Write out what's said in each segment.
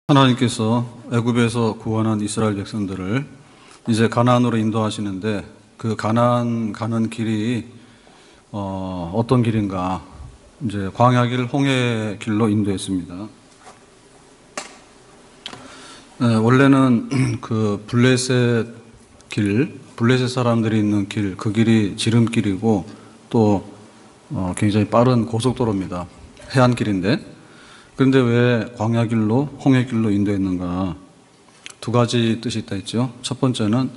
하나님께서 애굽에서 구원한 이스라엘 백성들을 이제 가나안으로 인도하시는데 그 가나안 가는 길이 어떤 길인가? 이제 광야길, 홍해 길로 인도했습니다. 원래는 그 블레셋 길, 블레셋 사람들이 있는 길, 그 길이 지름길이고 또 굉장히 빠른 고속도로입니다. 해안길인데. 그런데 왜 광야길로, 홍해길로 인도했는가? 두 가지 뜻이 있다 했죠. 첫 번째는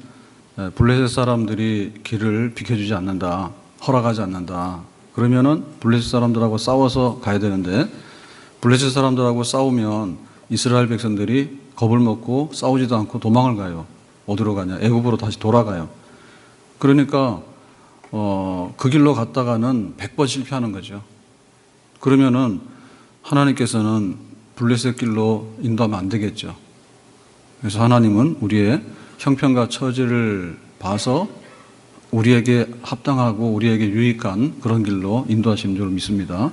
블레셋 사람들이 길을 비켜주지 않는다, 허락하지 않는다. 그러면은 블레셋 사람들하고 싸워서 가야 되는데 블레셋 사람들하고 싸우면 이스라엘 백성들이 겁을 먹고 싸우지도 않고 도망을 가요. 어디로 가냐? 애굽으로 다시 돌아가요. 그러니까 그 길로 갔다가는 100번 실패하는 거죠. 그러면은 하나님께서는 블레셋 길로 인도하면 안 되겠죠. 그래서 하나님은 우리의 형편과 처지를 봐서 우리에게 합당하고 우리에게 유익한 그런 길로 인도하시는 줄 믿습니다.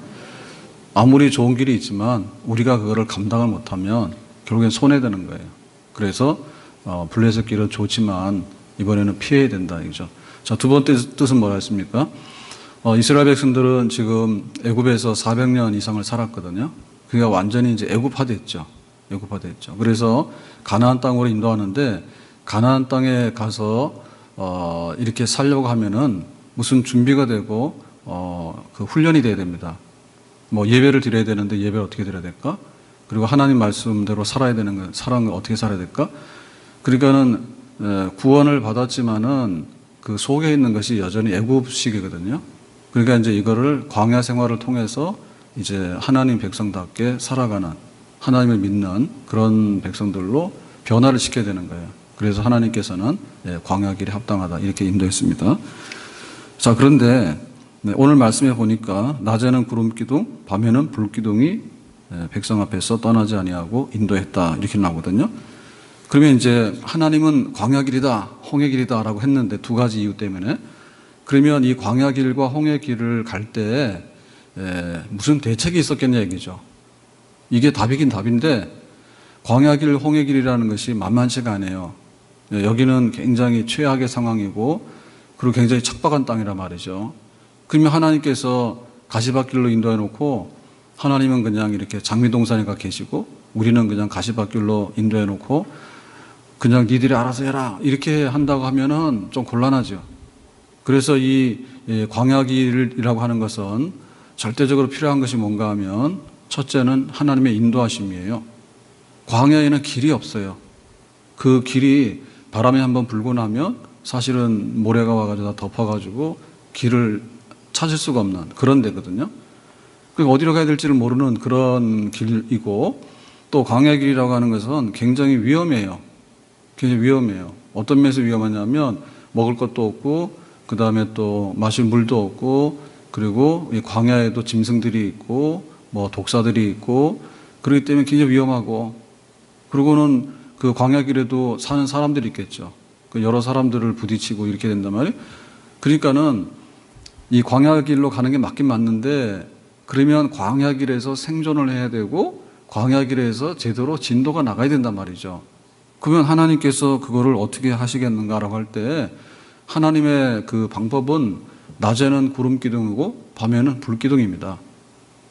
아무리 좋은 길이 있지만 우리가 그거를 감당을 못하면 결국엔 손해되는 거예요. 그래서 블레셋 길은 좋지만 이번에는 피해야 된다 이거죠. 자, 두 번째 뜻은 뭐라 했습니까? 이스라엘 백성들은 지금 애굽에서 400년 이상을 살았거든요. 그러니까 완전히 이제 애굽화됐죠. 애굽화됐죠. 그래서 가나안 땅으로 인도하는데 가나안 땅에 가서 이렇게 살려고 하면은 무슨 준비가 되고 그 훈련이 돼야 됩니다. 뭐 예배를 드려야 되는데 예배를 어떻게 드려야 될까? 그리고 하나님 말씀대로 살아야 되는 건 사랑을 어떻게 살아야 될까? 그러니까는 구원을 받았지만은 그 속에 있는 것이 여전히 애굽식이거든요. 그러니까 이제 이거를 광야 생활을 통해서 이제 하나님 백성답게 살아가는 하나님을 믿는 그런 백성들로 변화를 시켜야 되는 거예요. 그래서 하나님께서는 광야 길이 합당하다 이렇게 인도했습니다. 자, 그런데 오늘 말씀에 보니까 낮에는 구름 기둥, 밤에는 불 기둥이 백성 앞에서 떠나지 아니하고 인도했다 이렇게 나오거든요. 그러면 이제 하나님은 광야 길이다, 홍해 길이다라고 했는데 두 가지 이유 때문에 그러면 이 광야 길과 홍해 길을 갈 때 무슨 대책이 있었겠냐 얘기죠. 이게 답이긴 답인데 광야 길, 홍해 길이라는 것이 만만치가 않아요. 여기는 굉장히 최악의 상황이고 그리고 굉장히 척박한 땅이란 말이죠. 그러면 하나님께서 가시밭길로 인도해 놓고 하나님은 그냥 이렇게 장미동산에 가 계시고 우리는 그냥 가시밭길로 인도해 놓고 그냥 니들이 알아서 해라 이렇게 한다고 하면은 좀 곤란하죠. 그래서 이 광야길이라고 하는 것은 절대적으로 필요한 것이 뭔가 하면 첫째는 하나님의 인도하심이에요. 광야에는 길이 없어요. 그 길이 바람이 한번 불고 나면 사실은 모래가 와가지고 다 덮어가지고 길을 찾을 수가 없는 그런 데거든요. 그러니까 어디로 가야 될지를 모르는 그런 길이고 또 광야길이라고 하는 것은 굉장히 위험해요. 굉장히 위험해요. 어떤 면에서 위험하냐면 먹을 것도 없고 그 다음에 또 마실 물도 없고 그리고 이 광야에도 짐승들이 있고 뭐 독사들이 있고 그렇기 때문에 굉장히 위험하고 그리고는 그 광야길에도 사는 사람들이 있겠죠. 그 여러 사람들을 부딪히고 이렇게 된단 말이에요. 그러니까는 이 광야길로 가는 게 맞긴 맞는데 그러면 광야길에서 생존을 해야 되고 광야길에서 제대로 진도가 나가야 된단 말이죠. 그러면 하나님께서 그거를 어떻게 하시겠는가라고 할 때 하나님의 그 방법은 낮에는 구름 기둥이고 밤에는 불 기둥입니다.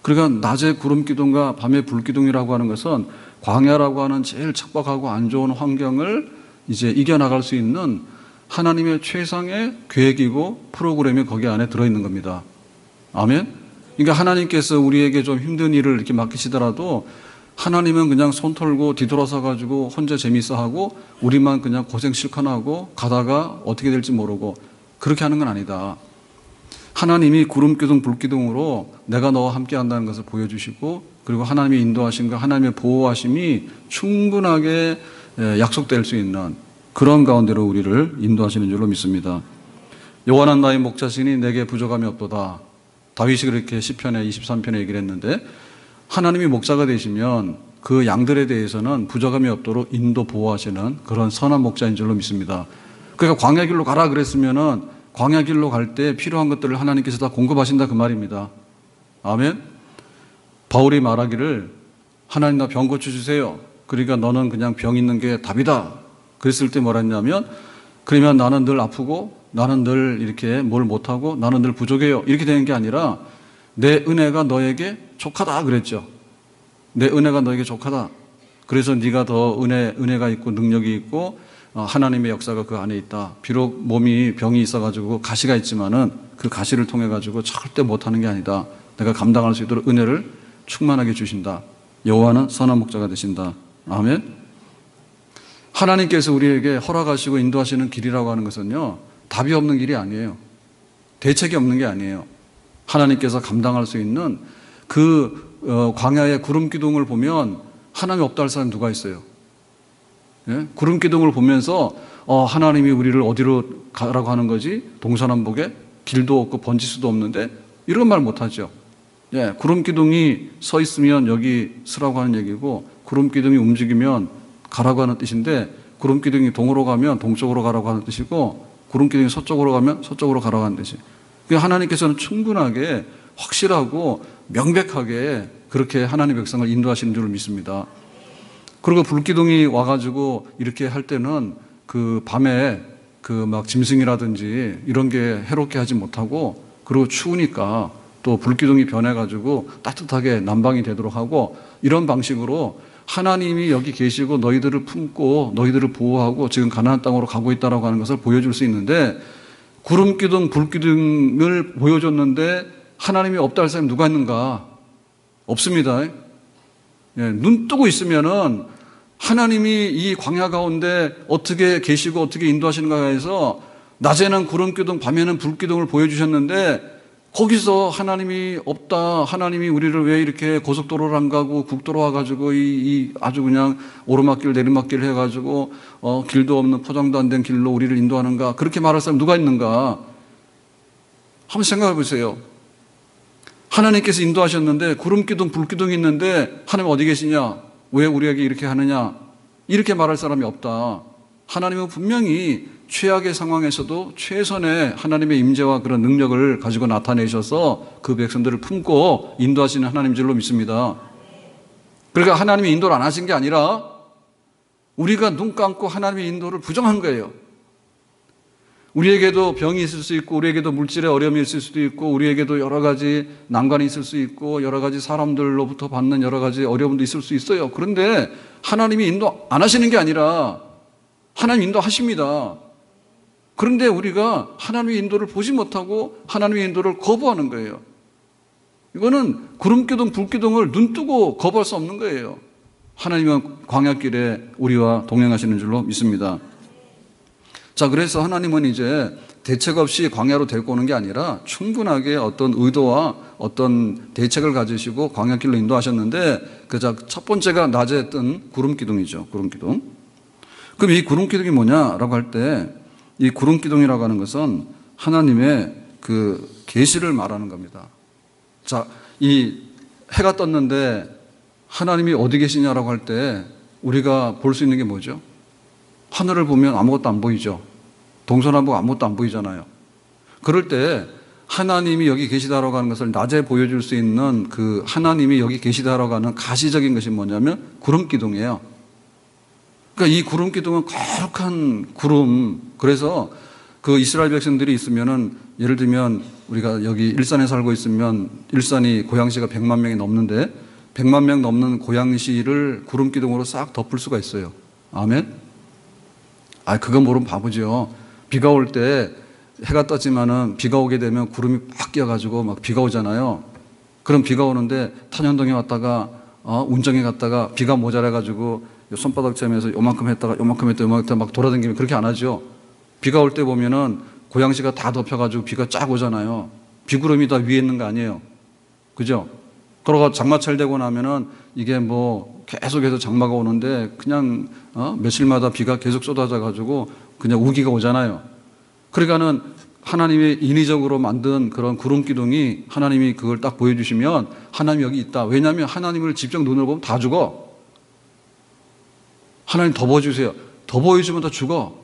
그러니까 낮에 구름 기둥과 밤에 불 기둥이라고 하는 것은 광야라고 하는 제일 척박하고 안 좋은 환경을 이제 이겨나갈 수 있는 하나님의 최상의 계획이고 프로그램이 거기 안에 들어있는 겁니다. 아멘? 그러니까 하나님께서 우리에게 좀 힘든 일을 이렇게 맡기시더라도 하나님은 그냥 손 털고 뒤돌아서 가지고 혼자 재밌어 하고 우리만 그냥 고생 실컷 하고 가다가 어떻게 될지 모르고 그렇게 하는 건 아니다. 하나님이 구름기둥 불기둥으로 내가 너와 함께 한다는 것을 보여주시고 그리고 하나님의 인도하심과 하나님의 보호하심이 충분하게 약속될 수 있는 그런 가운데로 우리를 인도하시는 줄로 믿습니다. 여호와는 나의 목자시니 내게 부족함이 없도다. 다윗이 그렇게 시편에 23편에 얘기를 했는데 하나님이 목자가 되시면 그 양들에 대해서는 부족함이 없도록 인도 보호하시는 그런 선한 목자인 줄로 믿습니다. 그러니까 광야길로 가라 그랬으면은 광야길로 갈 때 필요한 것들을 하나님께서 다 공급하신다 그 말입니다. 아멘. 바울이 말하기를 하나님 나 병 고쳐주세요. 그러니까 너는 그냥 병 있는 게 답이다. 그랬을 때 뭐라 했냐면, 그러면 나는 늘 아프고 나는 늘 이렇게 뭘 못하고 나는 늘 부족해요. 이렇게 되는 게 아니라 내 은혜가 너에게 족하다 그랬죠. 내 은혜가 너에게 족하다. 그래서 네가 더 은혜가 있고 능력이 있고 하나님의 역사가 그 안에 있다. 비록 몸이 병이 있어가지고 가시가 있지만은 그 가시를 통해 가지고 절대 못하는 게 아니다. 내가 감당할 수 있도록 은혜를 충만하게 주신다. 여호와는 선한 목자가 되신다. 아멘. 하나님께서 우리에게 허락하시고 인도하시는 길이라고 하는 것은요, 답이 없는 길이 아니에요. 대책이 없는 게 아니에요. 하나님께서 감당할 수 있는 그 광야의 구름 기둥을 보면 하나님 없다 할 사람 누가 있어요? 예? 구름 기둥을 보면서 하나님이 우리를 어디로 가라고 하는 거지? 동서남북에 길도 없고 번질 수도 없는데 이런 말 못하죠. 예, 구름 기둥이 서 있으면 여기 서라고 하는 얘기고, 구름 기둥이 움직이면 가라고 하는 뜻인데, 구름 기둥이 동으로 가면 동쪽으로 가라고 하는 뜻이고, 구름 기둥이 서쪽으로 가면 서쪽으로 가라고 하는 뜻이에요. 하나님께서는 충분하게 확실하고 명백하게 그렇게 하나님의 백성을 인도하시는 줄 믿습니다. 그리고 불기둥이 와가지고 이렇게 할 때는 그 밤에 그 막 짐승이라든지 이런 게 해롭게 하지 못하고, 그리고 추우니까 또 불기둥이 변해가지고 따뜻하게 난방이 되도록 하고, 이런 방식으로 하나님이 여기 계시고 너희들을 품고 너희들을 보호하고 지금 가나안 땅으로 가고 있다라고 하는 것을 보여줄 수 있는데, 구름기둥, 불기둥을 보여줬는데 하나님이 없다 할 사람이 누가 있는가? 없습니다. 예, 눈 뜨고 있으면은 하나님이 이 광야 가운데 어떻게 계시고 어떻게 인도하시는가 해서 낮에는 구름기둥, 밤에는 불기둥을 보여주셨는데, 거기서 하나님이 없다, 하나님이 우리를 왜 이렇게 고속도로를 안 가고 국도로 와가지고 이 아주 그냥 오르막길 내리막길 해가지고 길도 없는 포장도 안 된 길로 우리를 인도하는가, 그렇게 말할 사람 누가 있는가? 한번 생각해 보세요. 하나님께서 인도하셨는데 구름기둥 불기둥이 있는데 하나님 어디 계시냐? 왜 우리에게 이렇게 하느냐? 이렇게 말할 사람이 없다. 하나님은 분명히 최악의 상황에서도 최선의 하나님의 임재와 그런 능력을 가지고 나타내셔서 그 백성들을 품고 인도하시는 하나님 줄로 믿습니다. 그러니까 하나님이 인도를 안 하신 게 아니라 우리가 눈 감고 하나님의 인도를 부정한 거예요. 우리에게도 병이 있을 수 있고, 우리에게도 물질의 어려움이 있을 수도 있고, 우리에게도 여러 가지 난관이 있을 수 있고, 여러 가지 사람들로부터 받는 여러 가지 어려움도 있을 수 있어요. 그런데 하나님이 인도 안 하시는 게 아니라 하나님 인도하십니다. 그런데 우리가 하나님의 인도를 보지 못하고 하나님의 인도를 거부하는 거예요. 이거는 구름기둥, 불기둥을 눈 뜨고 거부할 수 없는 거예요. 하나님은 광야길에 우리와 동행하시는 줄로 믿습니다. 자, 그래서 하나님은 이제 대책 없이 광야로 데리고 오는 게 아니라 충분하게 어떤 의도와 어떤 대책을 가지시고 광야길로 인도하셨는데, 그 첫 번째가 낮에 뜬 구름기둥이죠. 구름기둥. 그럼 이 구름기둥이 뭐냐라고 할 때, 이 구름기둥이라고 하는 것은 하나님의 그 계시를 말하는 겁니다. 자, 이 해가 떴는데 하나님이 어디 계시냐라고 할 때 우리가 볼 수 있는 게 뭐죠? 하늘을 보면 아무것도 안 보이죠. 동서남북 아무것도 안 보이잖아요. 그럴 때 하나님이 여기 계시다라고 하는 것을 낮에 보여줄 수 있는 그 하나님이 여기 계시다라고 하는 가시적인 것이 뭐냐면 구름기둥이에요. 그러니까 이 구름기둥은 거룩한 구름. 그래서 그 이스라엘 백성들이 있으면은, 예를 들면 우리가 여기 일산에 살고 있으면 일산이 고양시가 100만 명이 넘는데 100만 명 넘는 고양시를 구름기둥으로 싹 덮을 수가 있어요. 아멘? 그거 모르면 바보죠. 비가 올 때 해가 떴지만은 비가 오게 되면 구름이 팍 끼어가지고 막 비가 오잖아요. 그럼 비가 오는데 탄현동에 왔다가 운정에 갔다가 비가 모자라가지고 손바닥쯤에서 요만큼 했다가 막 돌아다니면 그렇게 안 하죠. 비가 올 때 보면은 고양시가 다 덮여가지고 비가 쫙 오잖아요. 비구름이 다 위에 있는 거 아니에요. 그죠? 그러고 장마철 되고 나면은 이게 뭐 계속해서 장마가 오는데 그냥 며칠마다 비가 계속 쏟아져 가지고 그냥 우기가 오잖아요. 그러니까는 하나님이 인위적으로 만든 그런 구름 기둥이 하나님이 그걸 딱 보여주시면 하나님이 여기 있다. 왜냐하면 하나님을 직접 눈으로 보면 다 죽어. 하나님 더 보여주세요. 더 보여주면 다 죽어.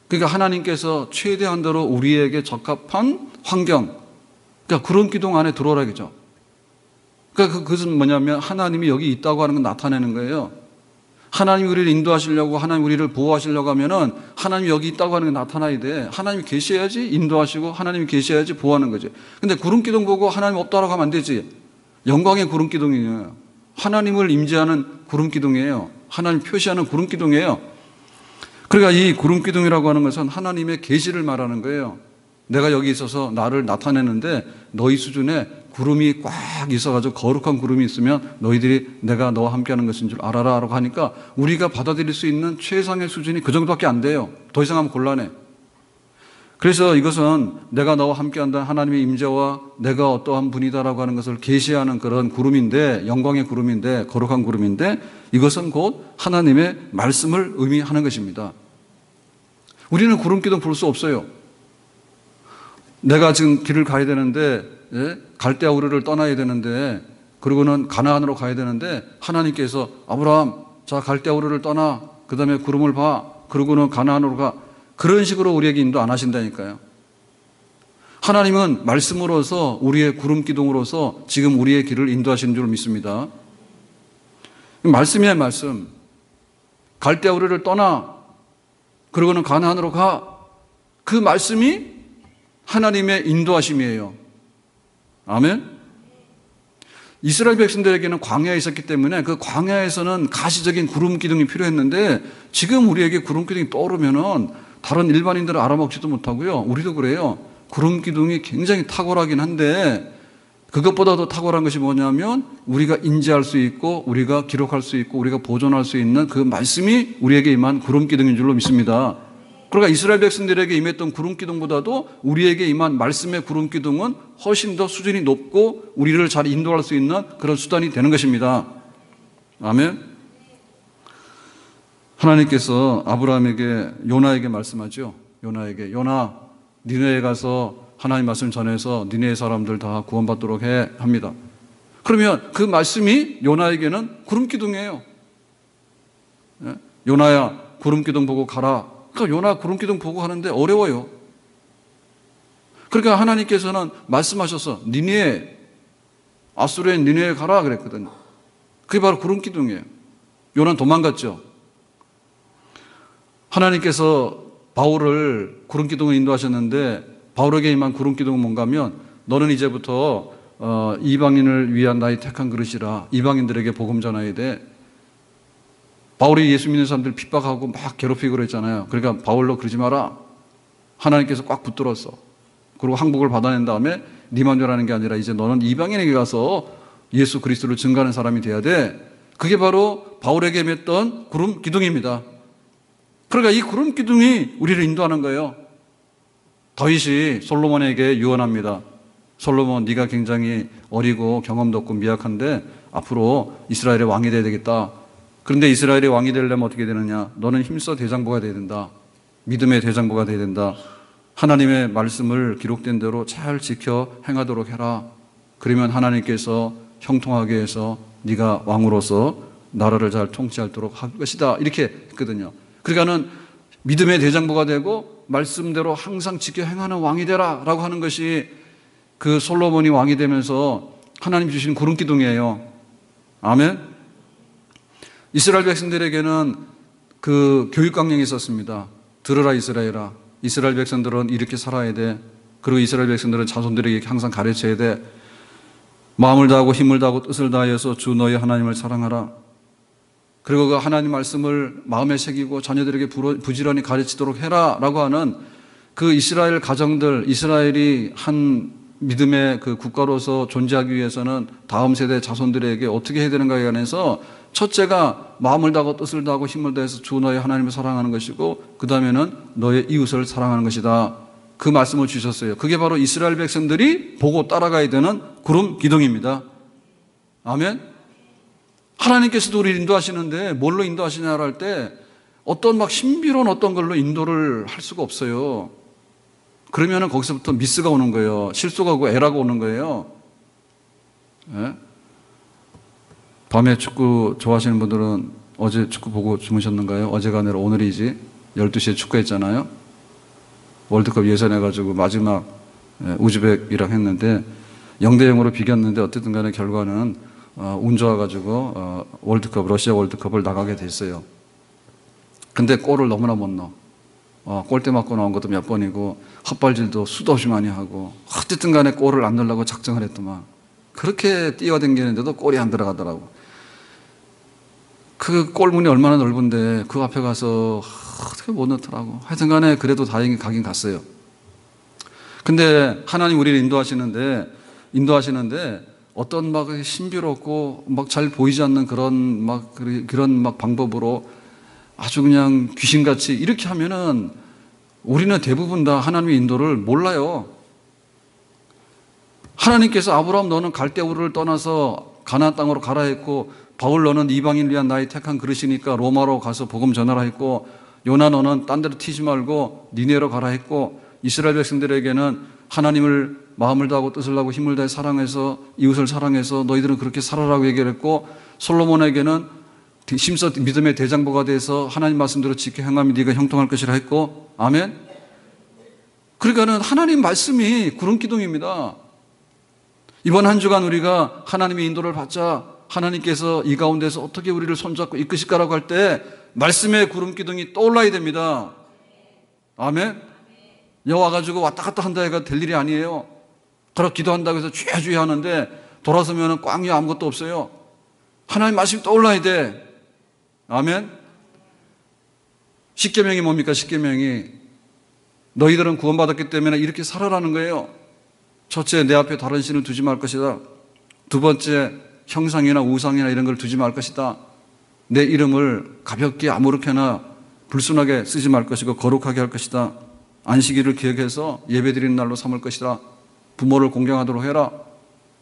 그러니까 하나님께서 최대한대로 우리에게 적합한 환경, 그러니까 구름 기둥 안에 들어오라겠죠. 그러니까 그것은 뭐냐면 하나님이 여기 있다고 하는 걸 나타내는 거예요. 하나님 우리를 인도하시려고, 하나님 우리를 보호하시려고 하면은 하나님이 여기 있다고 하는 게 나타나야 돼. 하나님이 계셔야지 인도하시고 하나님이 계셔야지 보호하는 거지. 근데 구름기둥 보고 하나님 없다라고 하면 안 되지. 영광의 구름기둥이에요. 하나님을 임재하는 구름기둥이에요. 하나님 표시하는 구름기둥이에요. 그러니까 이 구름기둥이라고 하는 것은 하나님의 계시를 말하는 거예요. 내가 여기 있어서 나를 나타내는데 너희 수준에 구름이 꽉 있어가지고 거룩한 구름이 있으면 너희들이 내가 너와 함께하는 것인 줄 알아라 라고 하니까 우리가 받아들일 수 있는 최상의 수준이 그 정도밖에 안 돼요. 더 이상 하면 곤란해. 그래서 이것은 내가 너와 함께한다 하나님의 임재와 내가 어떠한 분이다라고 하는 것을 계시하는 그런 구름인데, 영광의 구름인데, 거룩한 구름인데, 이것은 곧 하나님의 말씀을 의미하는 것입니다. 우리는 구름기둥 볼 수 없어요. 내가 지금 길을 가야 되는데, 갈대아 우르를 떠나야 되는데, 그리고는 가나안으로 가야 되는데 하나님께서 아브라함, 자 갈대아 우르를 떠나, 그 다음에 구름을 봐, 그리고는 가나안으로 가. 그런 식으로 우리에게 인도 안 하신다니까요. 하나님은 말씀으로서, 우리의 구름기둥으로서 지금 우리의 길을 인도하시는 줄 믿습니다. 말씀이야 말씀. 갈대아 우르를 떠나, 그리고는 가나안으로 가. 그 말씀이 하나님의 인도하심이에요. 아멘. 이스라엘 백성들에게는 광야에 있었기 때문에 그 광야에서는 가시적인 구름 기둥이 필요했는데, 지금 우리에게 구름 기둥이 떠오르면은 다른 일반인들은 알아먹지도 못하고요. 우리도 그래요. 구름 기둥이 굉장히 탁월하긴 한데, 그것보다 더 탁월한 것이 뭐냐면 우리가 인지할 수 있고 우리가 기록할 수 있고 우리가 보존할 수 있는 그 말씀이 우리에게 임한 구름 기둥인 줄로 믿습니다. 그러니까 이스라엘 백성들에게 임했던 구름기둥보다도 우리에게 임한 말씀의 구름기둥은 훨씬 더 수준이 높고 우리를 잘 인도할 수 있는 그런 수단이 되는 것입니다. 아멘. 하나님께서 아브라함에게, 요나에게 말씀하죠. 요나에게, 요나 니네에 가서 하나님 말씀 전해서 니네의 사람들 다 구원받도록 해 합니다. 그러면 그 말씀이 요나에게는 구름기둥이에요. 요나야 구름기둥 보고 가라. 그러니까 요나 구름기둥 보고 하는데 어려워요. 그러니까 하나님께서는 말씀하셔서 니네에, 아수르의 니네에 가라 그랬거든요. 그게 바로 구름기둥이에요. 요나는 도망갔죠. 하나님께서 바울을 구름기둥을 인도하셨는데 바울에게 임한 구름기둥은 뭔가 하면 너는 이제부터 이방인을 위한 나의 택한 그릇이라, 이방인들에게 복음 전해야 돼. 바울이 예수 믿는 사람들 핍박하고 막 괴롭히고 그랬잖아요. 그러니까 바울로 그러지 마라. 하나님께서 꽉 붙들었어. 그리고 항복을 받아낸 다음에 니만 죄라는 게 아니라 이제 너는 이방인에게 가서 예수 그리스도를 증거하는 사람이 돼야 돼. 그게 바로 바울에게 맺던 구름 기둥입니다. 그러니까 이 구름 기둥이 우리를 인도하는 거예요. 다윗이 솔로몬에게 유언합니다. 솔로몬, 네가 굉장히 어리고 경험도 없고 미약한데 앞으로 이스라엘의 왕이 돼야 되겠다. 그런데 이스라엘의 왕이 되려면 어떻게 되느냐? 너는 힘써 대장부가 돼야 된다. 믿음의 대장부가 돼야 된다. 하나님의 말씀을 기록된 대로 잘 지켜 행하도록 해라. 그러면 하나님께서 형통하게 해서 네가 왕으로서 나라를 잘 통치하도록 할 것이다. 이렇게 했거든요. 그러니까는 믿음의 대장부가 되고 말씀대로 항상 지켜 행하는 왕이 되라 라고 하는 것이 그 솔로몬이 왕이 되면서 하나님 주신 구름기둥이에요. 아멘. 이스라엘 백성들에게는 그 교육 강령이 있었습니다. 들으라 이스라엘아. 이스라엘 백성들은 이렇게 살아야 돼. 그리고 이스라엘 백성들은 자손들에게 항상 가르쳐야 돼. 마음을 다하고 힘을 다하고 뜻을 다하여서 주 너희 하나님을 사랑하라. 그리고 그 하나님 말씀을 마음에 새기고 자녀들에게 부지런히 가르치도록 해라 라고 하는 그 이스라엘 가정들, 이스라엘이 한 믿음의 그 국가로서 존재하기 위해서는 다음 세대 자손들에게 어떻게 해야 되는가에 관해서 첫째가 마음을 다하고 뜻을 다하고 힘을 다해서 주 너희 하나님을 사랑하는 것이고, 그 다음에는 너의 이웃을 사랑하는 것이다. 그 말씀을 주셨어요. 그게 바로 이스라엘 백성들이 보고 따라가야 되는 구름 기둥입니다. 아멘. 하나님께서도 우리를 인도하시는데 뭘로 인도하시냐고 할 때 어떤 막 신비로운 어떤 걸로 인도를 할 수가 없어요. 그러면은 거기서부터 미스가 오는 거예요. 실수가 오고 에러가 오는 거예요. 네? 밤에 축구 좋아하시는 분들은 어제 축구 보고 주무셨는가요? 어제가 아니라 오늘이지. 12시에 축구했잖아요. 월드컵 예선해가지고 마지막 우즈벡이랑 했는데 0대0으로 비겼는데 어쨌든 간에 결과는 운 좋아가지고 월드컵, 러시아 월드컵을 나가게 됐어요. 근데 골을 너무나 못 넣어. 골대 맞고 나온 것도 몇 번이고 헛발질도 수도 없이 많이 하고 어쨌든 간에 골을 안 넣으려고 작정을 했더만 그렇게 뛰어다니는데도 골이 안 들어가더라고. 그 골문이 얼마나 넓은데 그 앞에 가서 어떻게 못 넣더라고. 하여튼 간에 그래도 다행히 가긴 갔어요. 근데 하나님 우리를 인도하시는데 어떤 막 신비롭고 막 잘 보이지 않는 그런 방법으로 아주 그냥 귀신같이 이렇게 하면은 우리는 대부분 다 하나님의 인도를 몰라요. 하나님께서 아브라함 너는 갈대우르를 떠나서 가나안 땅으로 가라 했고, 바울 너는 이방인을 위한 나의 택한 그릇이니까 로마로 가서 복음 전하라 했고, 요나 너는 딴 데로 튀지 말고 니네로 가라 했고, 이스라엘 백성들에게는 하나님을 마음을 다하고 뜻을 다하고 힘을 다해 사랑해서 이웃을 사랑해서 너희들은 그렇게 살아라고 얘기를 했고, 솔로몬에게는 심서 믿음의 대장부가 돼서 하나님 말씀대로 지켜 행하면 네가 형통할 것이라 했고, 아멘. 그러니까는 하나님 말씀이 구름기둥입니다. 이번 한 주간 우리가 하나님의 인도를 받자 하나님께서 이 가운데서 어떻게 우리를 손잡고 이끄실까라고 할 때 말씀의 구름기둥이 떠올라야 됩니다. 아멘. 여와가지고 왔다 갔다 한다 해가 될 일이 아니에요. 그렇게 기도한다고 해서 주야주야 하는데 돌아서면 꽝이야 아무것도 없어요. 하나님 말씀이 떠올라야 돼. 아멘. 십계명이 뭡니까? 십계명이 너희들은 구원받았기 때문에 이렇게 살아라는 거예요. 첫째, 내 앞에 다른 신을 두지 말 것이다. 두 번째, 형상이나 우상이나 이런 걸 두지 말 것이다. 내 이름을 가볍게 아무렇게나 불순하게 쓰지 말 것이고 거룩하게 할 것이다. 안식일을 기억해서 예배드리는 날로 삼을 것이다. 부모를 공경하도록 해라.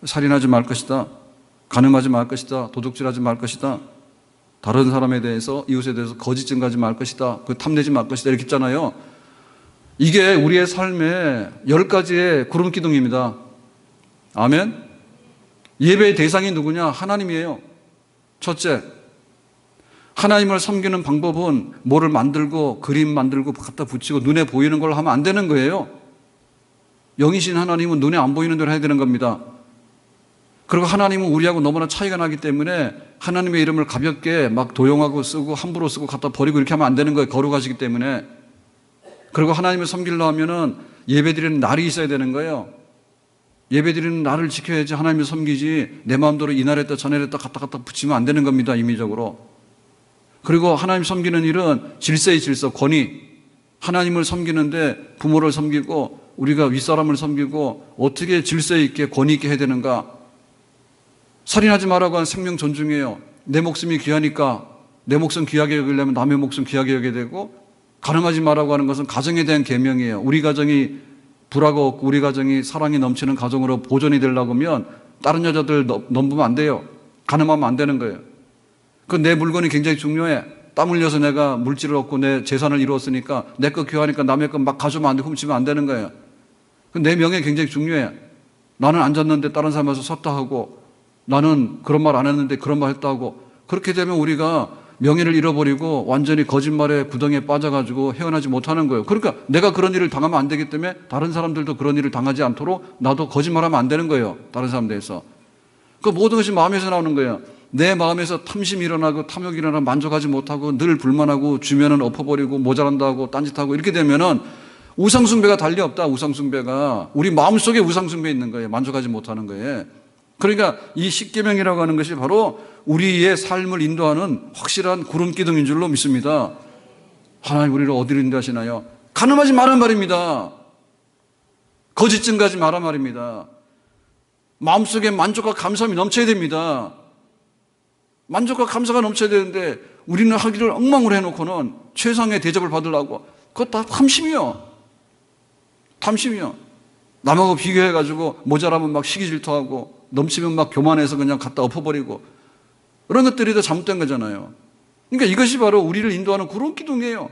살인하지 말 것이다. 간음하지 말 것이다. 도둑질하지 말 것이다. 다른 사람에 대해서, 이웃에 대해서 거짓 증거하지 말 것이다. 그 탐내지 말 것이다. 이렇게 했잖아요. 이게 우리의 삶의 10가지의 구름기둥입니다. 아멘. 예배의 대상이 누구냐? 하나님이에요. 첫째, 하나님을 섬기는 방법은 뭐를 만들고 그림 만들고 갖다 붙이고 눈에 보이는 걸 하면 안 되는 거예요. 영이신 하나님은 눈에 안 보이는 대로 해야 되는 겁니다. 그리고 하나님은 우리하고 너무나 차이가 나기 때문에 하나님의 이름을 가볍게 막 도용하고 쓰고 함부로 쓰고 갖다 버리고 이렇게 하면 안 되는 거예요. 거룩하시기 때문에. 그리고 하나님을 섬기려 하면은 예배드리는 날이 있어야 되는 거예요. 예배드리는 날을 지켜야지 하나님을 섬기지 내 마음대로 이날했다 저날했다 갖다 붙이면 안 되는 겁니다. 임의적으로. 그리고 하나님 섬기는 일은 질서의 질서, 권위. 하나님을 섬기는데 부모를 섬기고 우리가 윗사람을 섬기고 어떻게 질서 있게 권위 있게 해야 되는가. 살인하지 말라고 하는 생명 존중해요. 내 목숨이 귀하니까 내 목숨 귀하게 여기려면 남의 목숨 귀하게 여겨야 되고, 간음하지 말라고 하는 것은 가정에 대한 계명이에요. 우리 가정이 불화가 없고 우리 가정이 사랑이 넘치는 가정으로 보존이 되려고 하면 다른 여자들 넘보면 안 돼요. 간음하면 안 되는 거예요. 그 내 물건이 굉장히 중요해. 땀 흘려서 내가 물질을 얻고 내 재산을 이루었으니까 내 거 귀하니까 남의 거 막 가져오면 안 돼, 훔치면 안 되는 거예요. 내 명예 굉장히 중요해. 나는 앉았는데 다른 사람 와서 섰다 하고, 나는 그런 말 안 했는데 그런 말 했다 하고, 그렇게 되면 우리가 명예를 잃어버리고 완전히 거짓말의 구덩이에 빠져가지고 헤어나지 못하는 거예요. 그러니까 내가 그런 일을 당하면 안 되기 때문에 다른 사람들도 그런 일을 당하지 않도록 나도 거짓말하면 안 되는 거예요. 다른 사람 대해서. 그 모든 것이 마음에서 나오는 거예요. 내 마음에서 탐심이 일어나고 탐욕이 일어나고 만족하지 못하고 늘 불만하고 주면은 엎어버리고 모자란다 하고 딴짓하고 이렇게 되면은 우상숭배가 달리 없다. 우상숭배가 우리 마음속에 우상숭배 있는 거예요. 만족하지 못하는 거예요. 그러니까 이 십계명이라고 하는 것이 바로 우리의 삶을 인도하는 확실한 구름기둥인 줄로 믿습니다. 하나님 우리를 어디로 인도하시나요? 간음하지 말란 말입니다. 거짓 증거하지 말란 말입니다. 마음속에 만족과 감사함이 넘쳐야 됩니다. 만족과 감사가 넘쳐야 되는데 우리는 하기를 엉망으로 해놓고는 최상의 대접을 받으려고, 그것 다 탐심이요. 탐심이요. 남하고 비교해가지고 모자라면 막 시기 질투하고 넘치면 막 교만해서 그냥 갖다 엎어버리고, 그런 것들이 더 잘못된 거잖아요. 그러니까 이것이 바로 우리를 인도하는 구름기둥이에요.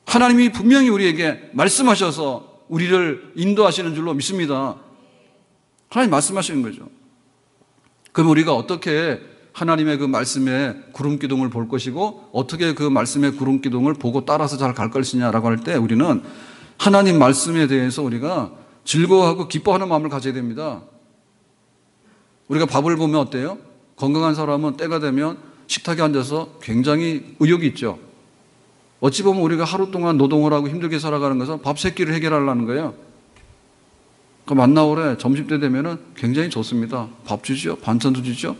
하나님이 분명히 우리에게 말씀하셔서 우리를 인도하시는 줄로 믿습니다. 하나님 말씀하시는 거죠. 그럼 우리가 어떻게 하나님의 그 말씀의 구름기둥을 볼 것이고 어떻게 그 말씀의 구름기둥을 보고 따라서 잘 갈 것이냐라고 할 때 우리는 하나님 말씀에 대해서 우리가 즐거워하고 기뻐하는 마음을 가져야 됩니다. 우리가 밥을 보면 어때요? 건강한 사람은 때가 되면 식탁에 앉아서 굉장히 의욕이 있죠. 어찌 보면 우리가 하루 동안 노동을 하고 힘들게 살아가는 것은 밥 세 끼를 해결하려는 거예요. 그 만나오래 점심때 되면은 굉장히 좋습니다. 밥 주죠. 반찬도 주죠.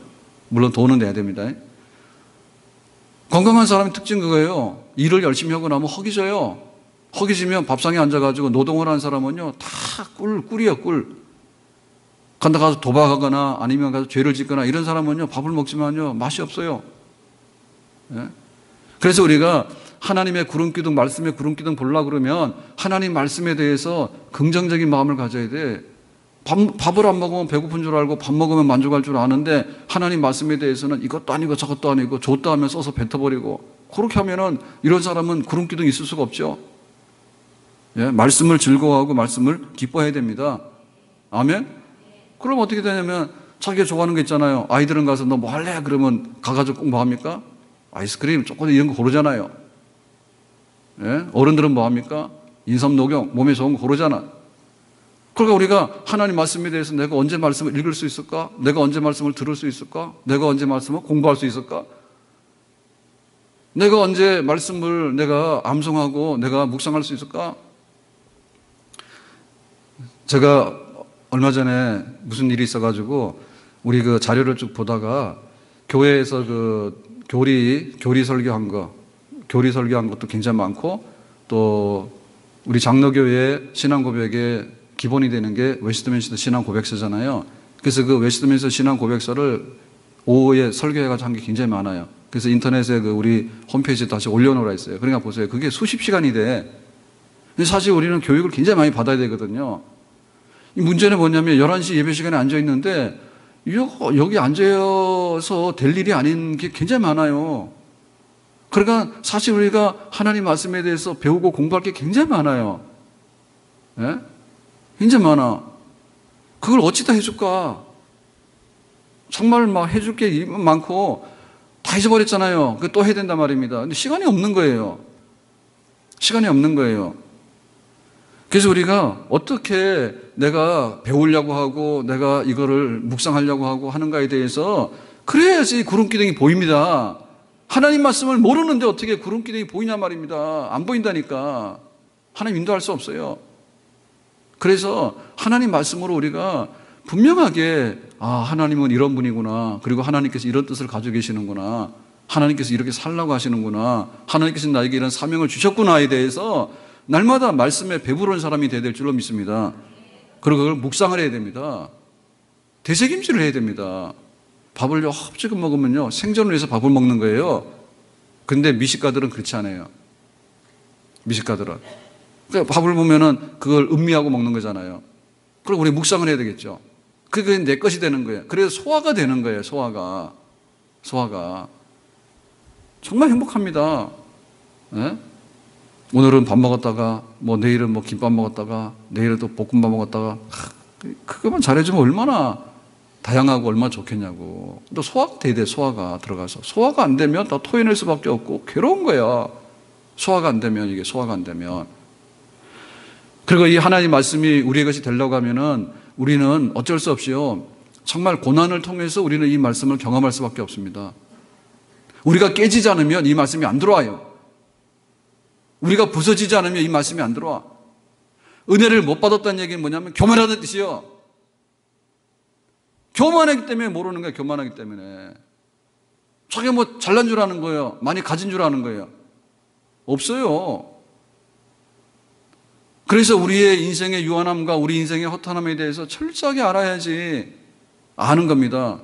물론 돈은 내야 됩니다. 건강한 사람의 특징 그거예요. 일을 열심히 하고 나면 허기져요. 허기지면 밥상에 앉아가지고 노동을 하는 사람은요, 다 꿀이에요, 꿀. 간다 가서 도박하거나 아니면 가서 죄를 짓거나 이런 사람은요, 밥을 먹지만요, 맛이 없어요. 예? 그래서 우리가 하나님의 구름기둥, 말씀의 구름기둥 보려고 그러면 하나님 말씀에 대해서 긍정적인 마음을 가져야 돼. 밥을 안 먹으면 배고픈 줄 알고 밥 먹으면 만족할 줄 아는데 하나님 말씀에 대해서는 이것도 아니고 저것도 아니고 줬다 하면 써서 뱉어버리고 그렇게 하면은 이런 사람은 구름기둥이 있을 수가 없죠. 예? 말씀을 즐거워하고 말씀을 기뻐해야 됩니다. 아멘? 그럼 어떻게 되냐면 자기가 좋아하는 거 있잖아요. 아이들은 가서 너 뭐 할래? 그러면 가가지고 꼭 뭐 합니까? 아이스크림, 초콜릿 이런 거 고르잖아요. 예? 어른들은 뭐 합니까? 인삼 녹용, 몸에 좋은 거 고르잖아. 그러니까 우리가 하나님 말씀에 대해서 내가 언제 말씀을 읽을 수 있을까? 내가 언제 말씀을 들을 수 있을까? 내가 언제 말씀을 공부할 수 있을까? 내가 언제 말씀을 내가 암송하고 내가 묵상할 수 있을까? 제가 얼마 전에 무슨 일이 있어가지고 우리 그 자료를 쭉 보다가 교회에서 그 교리 설교한 것도 굉장히 많고 또 우리 장로교회 신앙 고백에 기본이 되는 게 웨스트민스터 신앙 고백서잖아요. 그래서 그 웨스트민스터 신앙 고백서를 오후에 설교해가지고 한 게 굉장히 많아요. 그래서 인터넷에 그 우리 홈페이지에 다시 올려놓으라 했어요. 그러니까 보세요. 그게 수십 시간이 돼. 근데 사실 우리는 교육을 굉장히 많이 받아야 되거든요. 이 문제는 뭐냐면 11시 예배 시간에 앉아 있는데 여기 앉아서 될 일이 아닌 게 굉장히 많아요. 그러니까 사실 우리가 하나님 말씀에 대해서 배우고 공부할 게 굉장히 많아요. 예? 굉장히 많아. 그걸 어찌 다 해줄까? 정말 막 해줄 게 많고 다 잊어버렸잖아요. 그 또 해야 된단 말입니다. 근데 시간이 없는 거예요. 시간이 없는 거예요. 그래서 우리가 어떻게 내가 배우려고 하고 내가 이거를 묵상하려고 하고 하는가에 대해서 그래야지 구름기둥이 보입니다. 하나님 말씀을 모르는데 어떻게 구름기둥이 보이냐 말입니다. 안 보인다니까. 하나님 인도할 수 없어요. 그래서 하나님 말씀으로 우리가 분명하게 하나님은 이런 분이구나. 그리고 하나님께서 이런 뜻을 가지고 계시는구나. 하나님께서 이렇게 살라고 하시는구나. 하나님께서 나에게 이런 사명을 주셨구나에 대해서 날마다 말씀에 배부른 사람이 되어야 될 줄로 믿습니다. 그리고 그걸 묵상을 해야 됩니다. 되새김질을 해야 됩니다. 밥을 헛지금 먹으면요 생존을 위해서 밥을 먹는 거예요. 근데 미식가들은 그렇지 않아요. 미식가들은 그러니까 밥을 보면은 그걸 음미하고 먹는 거잖아요. 그리고 우리 묵상을 해야 되겠죠. 그게 내 것이 되는 거예요. 그래서 소화가 되는 거예요. 소화가 정말 행복합니다. 네? 오늘은 밥 먹었다가 내일은 김밥 먹었다가 내일은 또 볶음밥 먹었다가 그것만 잘해주면 얼마나 다양하고 얼마나 좋겠냐고. 또 소화가 돼야 돼. 소화가 들어가서 소화가 안 되면 다 토해낼 수밖에 없고 괴로운 거야. 소화가 안 되면 그리고 이 하나님 말씀이 우리의 것이 되려고 하면은 우리는 어쩔 수 없이요 정말 고난을 통해서 우리는 이 말씀을 경험할 수밖에 없습니다. 우리가 깨지지 않으면 이 말씀이 안 들어와요. 우리가 부서지지 않으면 이 말씀이 안 들어와. 은혜를 못 받았다는 얘기는 뭐냐면 교만하다는 뜻이요. 교만하기 때문에 모르는 거예요. 교만하기 때문에. 자기가 잘난 줄 아는 거예요. 많이 가진 줄 아는 거예요. 없어요. 그래서 우리의 인생의 유한함과 우리 인생의 허탄함에 대해서 철저하게 알아야지 아는 겁니다.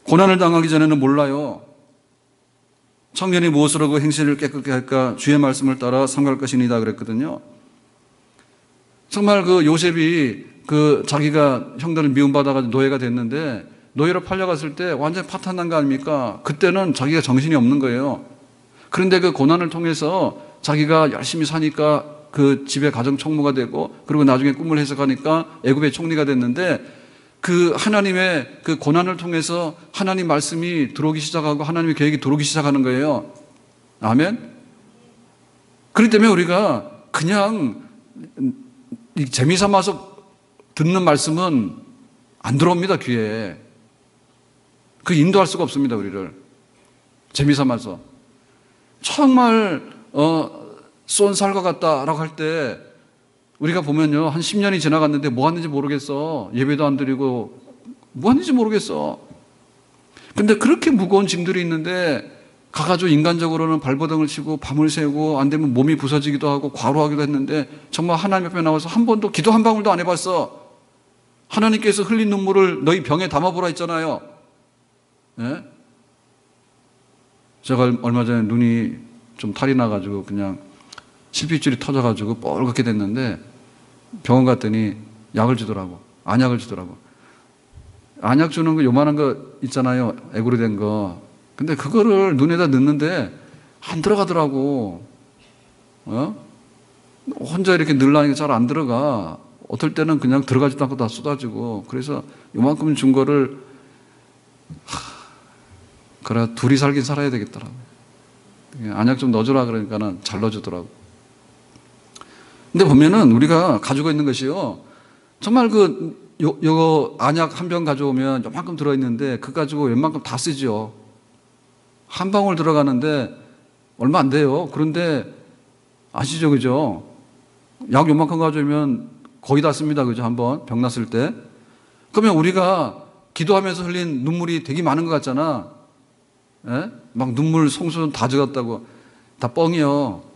고난을 당하기 전에는 몰라요. 청년이 무엇으로 그 행실을 깨끗게 할까? 주의 말씀을 따라 삼갈 것이니다 그랬거든요. 정말 그 요셉이 자기가 형들을 미움받아가지고 노예가 됐는데 노예로 팔려갔을 때 완전히 파탄난 거 아닙니까? 그때는 자기가 정신이 없는 거예요. 그런데 그 고난을 통해서 자기가 열심히 사니까 그 집의 가정 총무가 되고 그리고 나중에 꿈을 해석하니까 애굽의 총리가 됐는데 그 하나님의 그 고난을 통해서 하나님 말씀이 들어오기 시작하고 하나님의 계획이 들어오기 시작하는 거예요. 아멘? 그렇기 때문에 우리가 그냥 재미삼아서 듣는 말씀은 안 들어옵니다, 귀에. 그 인도할 수가 없습니다, 우리를. 재미삼아서. 정말 쏜 살과 같다라고 할 때 우리가 보면요, 한 10년이 지나갔는데 뭐 하는지 모르겠어. 예배도 안 드리고 뭐 하는지 모르겠어. 근데 그렇게 무거운 짐들이 있는데 가가지고 인간적으로는 발버둥을 치고 밤을 새고 안 되면 몸이 부서지기도 하고 과로하기도 했는데 정말 하나님 앞에 나와서 한 번도 기도 한 방울도 안 해봤어. 하나님께서 흘린 눈물을 너희 병에 담아보라 했잖아요. 예? 제가 얼마 전에 눈이 좀 탈이 나가지고 그냥 실핏줄이 터져가지고 뻘겋게 됐는데 병원 갔더니 약을 주더라고. 안약을 주더라고. 안약 주는 거 요만한 거 있잖아요. 애구리 된 거. 근데 그거를 눈에다 넣는데 안 들어가더라고. 혼자 이렇게 넣으려니까 잘 안 들어가. 어떨 때는 그냥 들어가지도 않고 다 쏟아지고. 그래서 요만큼 준 거를 그래 둘이 살긴 살아야 되겠더라고. 안약 좀 넣어주라 그러니까는 잘 넣어주더라고. 근데 보면은 우리가 가지고 있는 것이요, 정말 요거 안약 한 병 가져오면 요만큼 들어있는데 그거 가지고 웬만큼 다 쓰죠. 한 방울 들어가는데 얼마 안 돼요. 그런데 아시죠, 그죠? 약 요만큼 가져오면 거의 다 씁니다, 그죠? 한번 병 났을 때. 그러면 우리가 기도하면서 흘린 눈물이 되게 많은 것 같잖아. 예? 막 눈물 송수는 다 젖었다고. 다 뻥이요.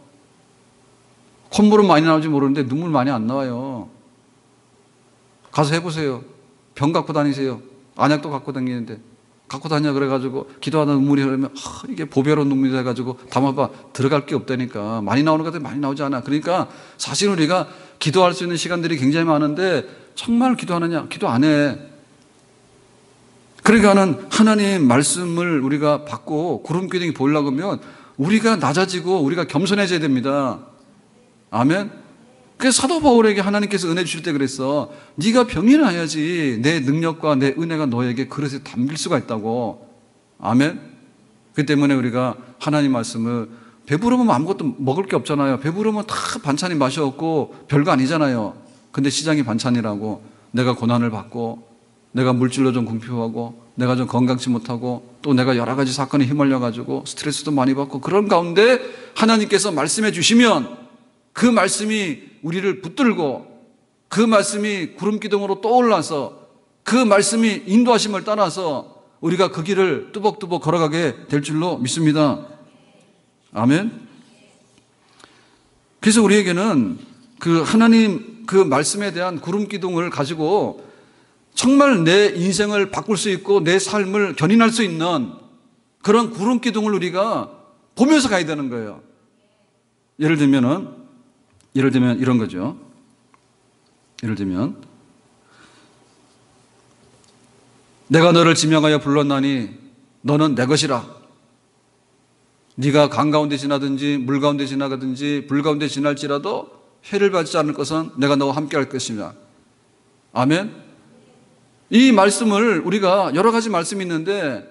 콧물은 많이 나올지 모르는데 눈물 많이 안 나와요. 가서 해보세요. 병 갖고 다니세요. 안약도 갖고 다니는데 갖고 다녀 그래가지고 기도하다 눈물이 흐르면 이게 보배로 눈물이 돼가지고 담아봐. 들어갈 게 없다니까. 많이 나오는 것 같아 많이 나오지 않아. 그러니까 사실 우리가 기도할 수 있는 시간들이 굉장히 많은데 정말 기도하느냐? 기도 안 해. 그러니까는 하나님 말씀을 우리가 받고 구름기둥이 보이려고 하면 우리가 낮아지고 우리가 겸손해져야 됩니다. 아멘. 그래서 사도 바울에게 하나님께서 은혜 주실 때 그랬어. 네가 병이 나야지 내 능력과 내 은혜가 너에게 그릇에 담길 수가 있다고. 아멘. 그 때문에 우리가 하나님 말씀을 배부르면 아무것도 먹을 게 없잖아요. 배부르면 다 반찬이 맛이 없고 별거 아니잖아요. 근데 시장이 반찬이라고. 내가 고난을 받고 내가 물질로 좀 궁핍하고 내가 좀 건강치 못하고 또 내가 여러 가지 사건에 휘말려가지고 스트레스도 많이 받고 그런 가운데 하나님께서 말씀해 주시면 그 말씀이 우리를 붙들고 그 말씀이 구름기둥으로 떠올라서 그 말씀이 인도하심을 따라서 우리가 그 길을 뚜벅뚜벅 걸어가게 될 줄로 믿습니다. 아멘. 그래서 우리에게는 그 하나님 그 말씀에 대한 구름기둥을 가지고 정말 내 인생을 바꿀 수 있고 내 삶을 견인할 수 있는 그런 구름기둥을 우리가 보면서 가야 되는 거예요. 예를 들면 이런 거죠. 예를 들면 내가 너를 지명하여 불렀나니 너는 내 것이라. 네가 강 가운데 지나든지 물 가운데 지나가든지 불 가운데 지날지라도 해를 받지 않을 것은 내가 너와 함께 할 것이다. 아멘. 이 말씀을 우리가 여러 가지 말씀이 있는데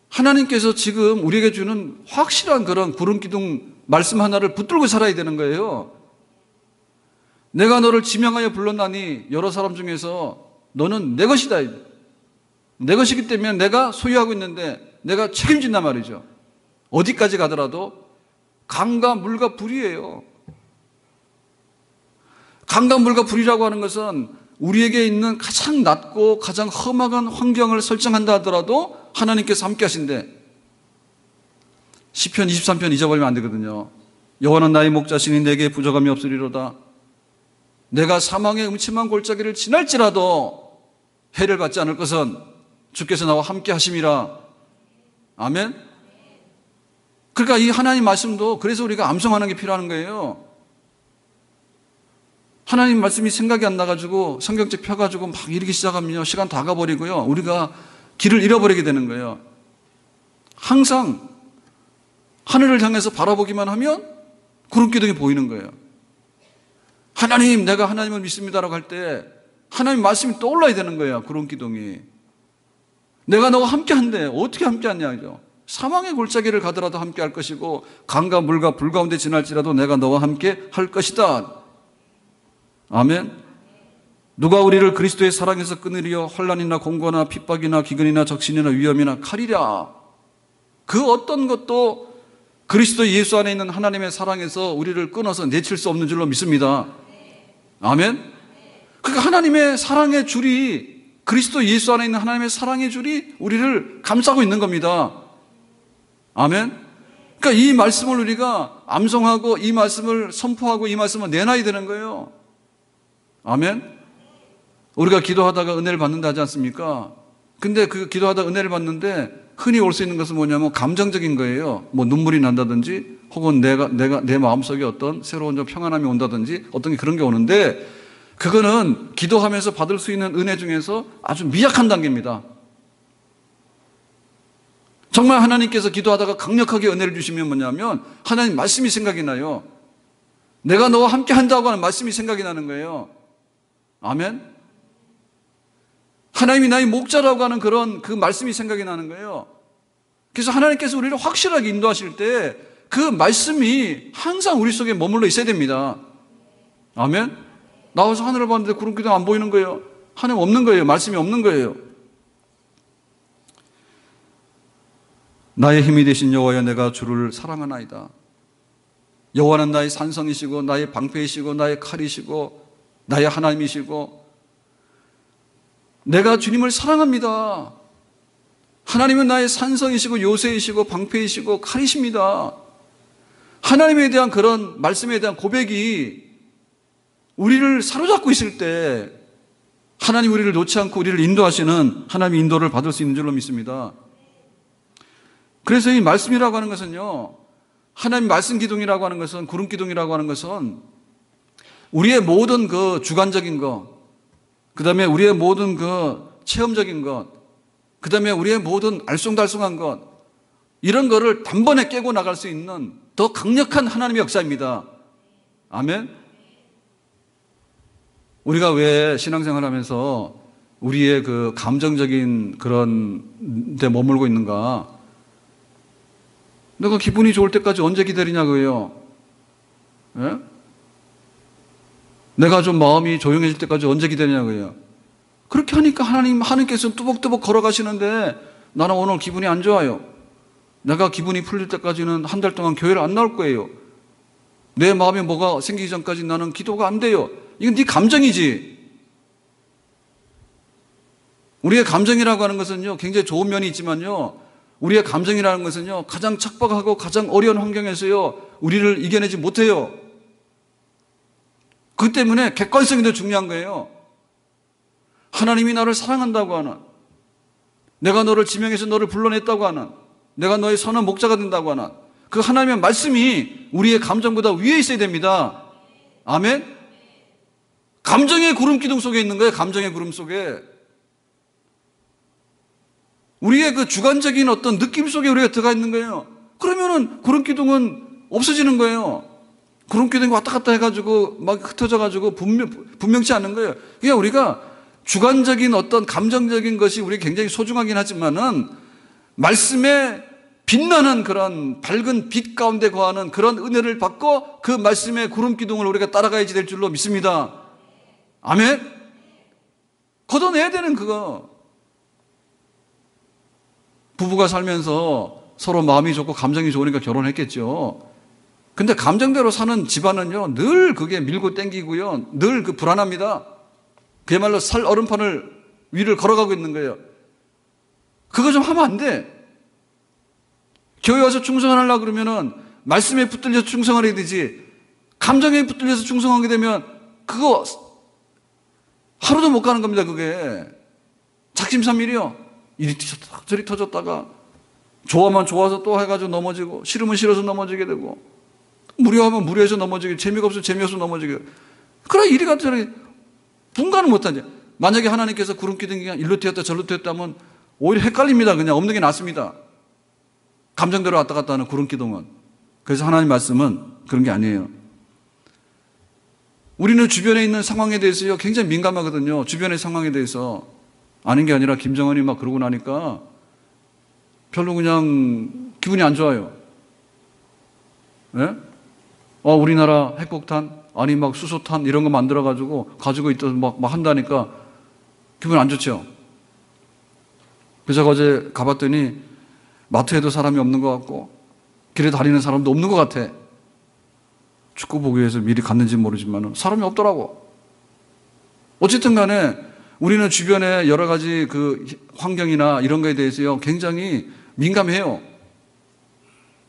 하나님께서 지금 우리에게 주는 확실한 그런 구름기둥 말씀 하나를 붙들고 살아야 되는 거예요. 내가 너를 지명하여 불렀나니 여러 사람 중에서 너는 내 것이다. 내 것이기 때문에 내가 소유하고 있는데 내가 책임진단 말이죠. 어디까지 가더라도 강과 물과 불이에요. 강과 물과 불이라고 하는 것은 우리에게 있는 가장 낮고 가장 험악한 환경을 설정한다 하더라도 하나님께서 함께 하신대. 시편 23편 잊어버리면 안 되거든요. 여호와는 나의 목자시니 내게 부족함이 없으리로다. 내가 사망의 음침한 골짜기를 지날지라도 해를 받지 않을 것은 주께서 나와 함께 하심이라. 아멘. 그러니까 이 하나님 말씀도 그래서 우리가 암송하는 게 필요한 거예요. 하나님 말씀이 생각이 안 나가지고 성경책 펴가지고 막 읽기 시작하면요 시간 다 가버리고요 우리가 길을 잃어버리게 되는 거예요. 항상 하늘을 향해서 바라보기만 하면 구름기둥이 보이는 거예요. 하나님, 내가 하나님을 믿습니다라고 할 때 하나님 말씀이 떠올라야 되는 거예요. 구름기둥이. 내가 너와 함께 한대. 어떻게 함께 하냐죠. 사망의 골짜기를 가더라도 함께 할 것이고 강과 물과 불 가운데 지날지라도 내가 너와 함께 할 것이다. 아멘. 누가 우리를 그리스도의 사랑에서 끊으리요? 환난이나 공고나 핍박이나 기근이나 적신이나 위험이나 칼이랴. 그 어떤 것도 그리스도 예수 안에 있는 하나님의 사랑에서 우리를 끊어서 내칠 수 없는 줄로 믿습니다. 아멘. 그러니까 하나님의 사랑의 줄이, 그리스도 예수 안에 있는 하나님의 사랑의 줄이 우리를 감싸고 있는 겁니다. 아멘. 그러니까 이 말씀을 우리가 암송하고 이 말씀을 선포하고 이 말씀을 내놔야 되는 거예요. 아멘. 우리가 기도하다가 은혜를 받는다 하지 않습니까? 근데 그 기도하다가 은혜를 받는데 흔히 올 수 있는 것은 뭐냐면 감정적인 거예요. 뭐 눈물이 난다든지 혹은 내 마음속에 어떤 새로운 좀 평안함이 온다든지 어떤 게 그런 게 오는데, 그거는 기도하면서 받을 수 있는 은혜 중에서 아주 미약한 단계입니다. 정말 하나님께서 기도하다가 강력하게 은혜를 주시면 뭐냐면 하나님 말씀이 생각이 나요. 내가 너와 함께 한다고 하는 말씀이 생각이 나는 거예요. 아멘. 하나님이 나의 목자라고 하는 그런 그 말씀이 생각이 나는 거예요. 그래서 하나님께서 우리를 확실하게 인도하실 때 그 말씀이 항상 우리 속에 머물러 있어야 됩니다. 아멘. 나와서 하늘을 봤는데 구름 기둥 안 보이는 거예요. 하나님 없는 거예요. 말씀이 없는 거예요. 나의 힘이 되신 여호와여, 내가 주를 사랑하나이다. 여호와는 나의 산성이시고 나의 방패이시고 나의 칼이시고 나의 하나님이시고 내가 주님을 사랑합니다. 하나님은 나의 산성이시고 요새이시고 방패이시고 칼이십니다. 하나님에 대한 그런 말씀에 대한 고백이 우리를 사로잡고 있을 때 하나님 우리를 놓지 않고 우리를 인도하시는 하나님의 인도를 받을 수 있는 줄로 믿습니다. 그래서 이 말씀이라고 하는 것은요, 하나님 말씀 기둥이라고 하는 것은, 구름 기둥이라고 하는 것은 우리의 모든 그 주관적인 것, 그 다음에 우리의 모든 그 체험적인 것, 그 다음에 우리의 모든 알쏭달쏭한 것, 이런 거를 단번에 깨고 나갈 수 있는 더 강력한 하나님의 역사입니다. 아멘. 우리가 왜 신앙생활 하면서 우리의 그 감정적인 그런 데 머물고 있는가? 내가 기분이 좋을 때까지 언제 기다리냐고요. 예? 내가 좀 마음이 조용해질 때까지 언제 기다리냐고요. 그렇게 하니까 하나님께서는 뚜벅뚜벅 걸어가시는데 나는 오늘 기분이 안 좋아요. 내가 기분이 풀릴 때까지는 한 달 동안 교회를 안 나올 거예요. 내 마음에 뭐가 생기기 전까지 나는 기도가 안 돼요. 이건 네 감정이지. 우리의 감정이라고 하는 것은요, 굉장히 좋은 면이 있지만요, 우리의 감정이라는 것은요, 가장 척박하고 가장 어려운 환경에서요, 우리를 이겨내지 못해요. 그 때문에 객관성이 더 중요한 거예요. 하나님이 나를 사랑한다고 하는, 내가 너를 지명해서 너를 불러냈다고 하는, 내가 너의 선한 목자가 된다고 하는 그 하나님의 말씀이 우리의 감정보다 위에 있어야 됩니다. 아멘? 감정의 구름 기둥 속에 있는 거예요. 감정의 구름 속에. 우리의 그 주관적인 어떤 느낌 속에 우리가 들어가 있는 거예요. 그러면은 구름 기둥은 없어지는 거예요. 구름 기둥이 왔다 갔다 해가지고 막 흩어져가지고 분명치 않은 거예요. 그냥 우리가 주관적인 어떤 감정적인 것이 우리 굉장히 소중하긴 하지만은 말씀에 빛나는 그런 밝은 빛 가운데 거하는 그런 은혜를 받고 그 말씀의 구름 기둥을 우리가 따라가야지 될 줄로 믿습니다. 아멘? 걷어내야 되는 그거. 부부가 살면서 서로 마음이 좋고 감정이 좋으니까 결혼했겠죠. 근데 감정대로 사는 집안은요, 늘 그게 밀고 땡기고요, 늘 그 불안합니다. 그야말로 살 얼음판을 위를 걸어가고 있는 거예요. 그거 좀 하면 안 돼. 교회 와서 충성하려고 그러면은 말씀에 붙들려서 충성하게 되지, 감정에 붙들려서 충성하게 되면 그거 하루도 못 가는 겁니다. 그게 작심삼일이요. 이리 터졌다가 저리 터졌다가, 좋아하면 좋아서 또 해가지고 넘어지고, 싫으면 싫어서 넘어지게 되고, 무료하면 무료해서 넘어지게, 재미가 없으면 재미없어 넘어지게. 그래 이리 가서 저리 분간을 못하지. 만약에 하나님께서 구름 기둥이 일로 튀었다 저로 튀었다 하면 오히려 헷갈립니다. 그냥 없는 게 낫습니다. 감정대로 왔다 갔다 하는 구름 기둥은. 그래서 하나님 말씀은 그런 게 아니에요. 우리는 주변에 있는 상황에 대해서요, 굉장히 민감하거든요. 주변의 상황에 대해서. 아닌 게 아니라 김정은이 막 그러고 나니까 별로 그냥 기분이 안 좋아요. 예? 우리나라 핵폭탄, 아니 막 수소탄 이런 거 만들어가지고 가지고 있다 막 한다니까 기분 안 좋죠? 그래서 어제 가봤더니 마트에도 사람이 없는 것 같고 길에 다니는 사람도 없는 것 같아. 축구 보기 위해서 미리 갔는지 모르지만 사람이 없더라고. 어쨌든 간에 우리는 주변에 여러 가지 그 환경이나 이런 거에 대해서요 굉장히 민감해요.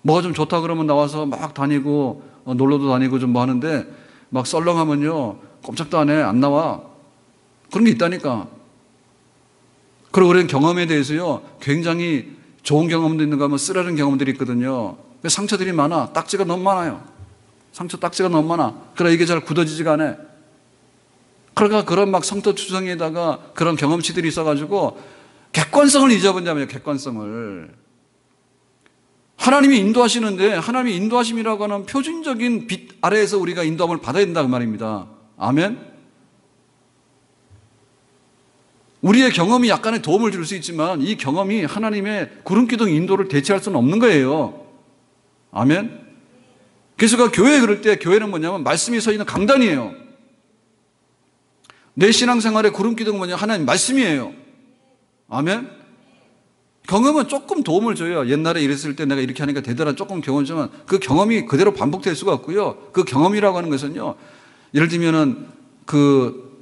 뭐가 좀 좋다 그러면 나와서 막 다니고 놀러도 다니고 좀 뭐 하는데 막 썰렁하면요 꼼짝도 안 해, 안 나와. 그런 게 있다니까. 그리고 우리는 경험에 대해서요 굉장히 좋은 경험도 있는가 하면 쓰라린 경험들이 있거든요. 상처들이 많아. 딱지가 너무 많아요. 상처 딱지가 너무 많아. 그래 이게 잘 굳어지지가 않아. 그러니까 그런 막 성토투성에다가 그런 경험치들이 있어가지고 객관성을 잊어버린다며요. 객관성을. 하나님이 인도하시는데 하나님이 인도하심이라고 하는 표준적인 빛 아래에서 우리가 인도함을 받아야 된다 그 말입니다. 아멘. 우리의 경험이 약간의 도움을 줄 수 있지만 이 경험이 하나님의 구름기둥 인도를 대체할 수는 없는 거예요. 아멘. 그래서 교회에 그럴 때 교회는 뭐냐면 말씀이 서 있는 강단이에요. 내 신앙생활의 구름기둥은 뭐냐면 하나님 말씀이에요. 아멘. 경험은 조금 도움을 줘요. 옛날에 이랬을 때 내가 이렇게 하니까 되더라 조금 경험을 주면 그 경험이 그대로 반복될 수가 없고요. 그 경험이라고 하는 것은요. 예를 들면은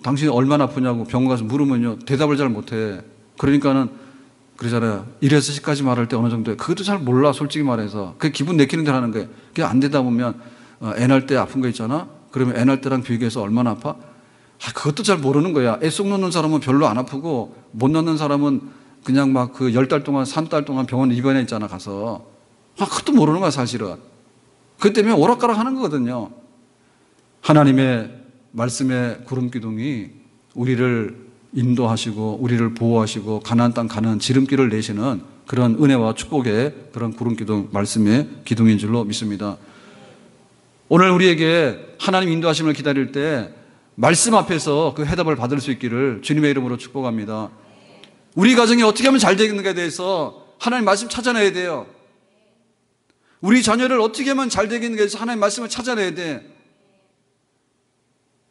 당신이 얼마나 아프냐고 병원 가서 물으면요. 대답을 잘 못해. 그러니까는 그러잖아요. 1에서 10까지 말할 때 어느 정도에 그것도 잘 몰라 솔직히 말해서. 그게 기분 내키는 대로 하는 거예요. 그게 안 되다 보면 애 낳을 때 아픈 거 있잖아. 그러면 애 낳을 때랑 비교해서 얼마나 아파? 그것도 잘 모르는 거야. 애 쏙 넣는 사람은 별로 안 아프고 못 넣는 사람은 그냥 막 10달 동안 3달 동안 병원 입원해 있잖아 가서. 그것도 모르는 거야 사실은. 그것 때문에 오락가락 하는 거거든요. 하나님의 말씀의 구름기둥이 우리를 인도하시고 우리를 보호하시고 가나안 땅 가는 지름길을 내시는 그런 은혜와 축복의 그런 구름기둥 말씀의 기둥인 줄로 믿습니다. 오늘 우리에게 하나님 인도하심을 기다릴 때 말씀 앞에서 그 해답을 받을 수 있기를 주님의 이름으로 축복합니다. 우리 가정이 어떻게 하면 잘 되는가에 대해서 하나님 말씀 찾아내야 돼요. 우리 자녀를 어떻게 하면 잘 되겠는가에 대해서 하나님 말씀을 찾아내야 돼.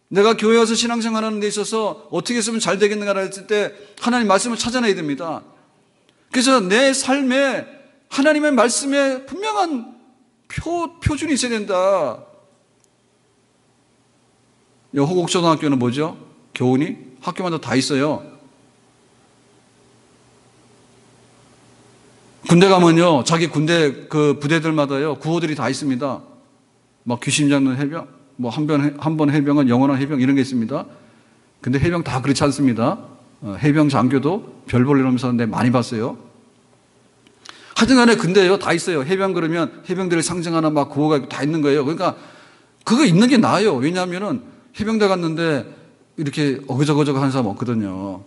내가 교회 와서 신앙생활하는 데 있어서 어떻게 했으면 잘 되겠는가 했을 때 하나님 말씀을 찾아내야 됩니다. 그래서 내 삶에 하나님의 말씀에 분명한 표준이 있어야 된다. 호곡초등학교는 뭐죠? 교훈이 학교마다 다 있어요. 군대 가면요, 자기 군대 그 부대들마다요, 구호들이 다 있습니다. 막 귀신 잡는 해병, 뭐 한 번 해병은 영원한 해병 이런 게 있습니다. 근데 해병 다 그렇지 않습니다. 해병 장교도 별 볼 일 없면서 내 많이 봤어요. 하여튼 간에 근데요, 다 있어요. 해병 그러면 해병들을 상징하는 막 구호가 다 있는 거예요. 그러니까 그거 있는 게 나아요. 왜냐하면은 해병대 갔는데 이렇게 어그저그저그 하는 사람 없거든요.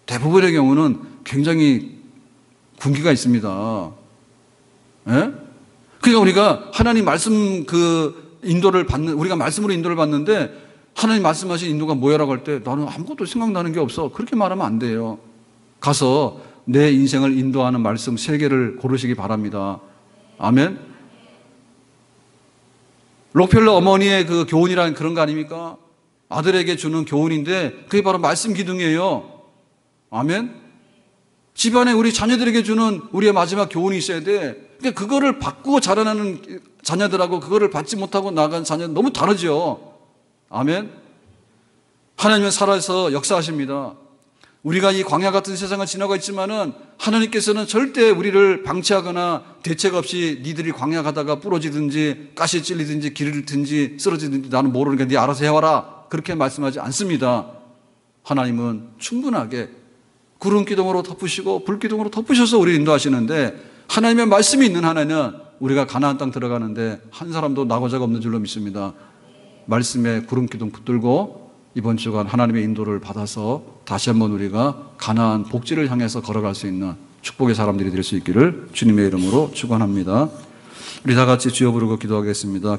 대부분의 경우는 굉장히 군기가 있습니다. 예? 그러니까 우리가 하나님 말씀 인도를 받는, 우리가 말씀으로 인도를 받는데 하나님 말씀하신 인도가 뭐야라고 할 때 나는 아무것도 생각나는 게 없어. 그렇게 말하면 안 돼요. 가서 내 인생을 인도하는 말씀 3개를 고르시기 바랍니다. 아멘. 록펠러 어머니의 그 교훈이라는 그런 거 아닙니까? 아들에게 주는 교훈인데 그게 바로 말씀 기둥이에요. 아멘. 집안에 우리 자녀들에게 주는 우리의 마지막 교훈이 있어야 돼. 그러니까 그거를 받고 자라나는 자녀들하고 그거를 받지 못하고 나간 자녀는 너무 다르죠. 아멘. 하나님은 살아서 역사하십니다. 우리가 이 광야 같은 세상을 지나고 있지만은 하나님께서는 절대 우리를 방치하거나 대책 없이 니들이 광야 가다가 부러지든지 가시에 찔리든지 길을 잃든지 쓰러지든지 나는 모르니까 네 알아서 해와라 그렇게 말씀하지 않습니다. 하나님은 충분하게 구름기둥으로 덮으시고 불기둥으로 덮으셔서 우리를 인도하시는데 하나님의 말씀이 있는 한에는 우리가 가나안 땅 들어가는데 한 사람도 나고자가 없는 줄로 믿습니다. 말씀에 구름기둥 붙들고 이번 주간 하나님의 인도를 받아서 다시 한번 우리가 가나안 복지를 향해서 걸어갈 수 있는 축복의 사람들이 될 수 있기를 주님의 이름으로 축원합니다. 우리 다 같이 주여 부르고 기도하겠습니다.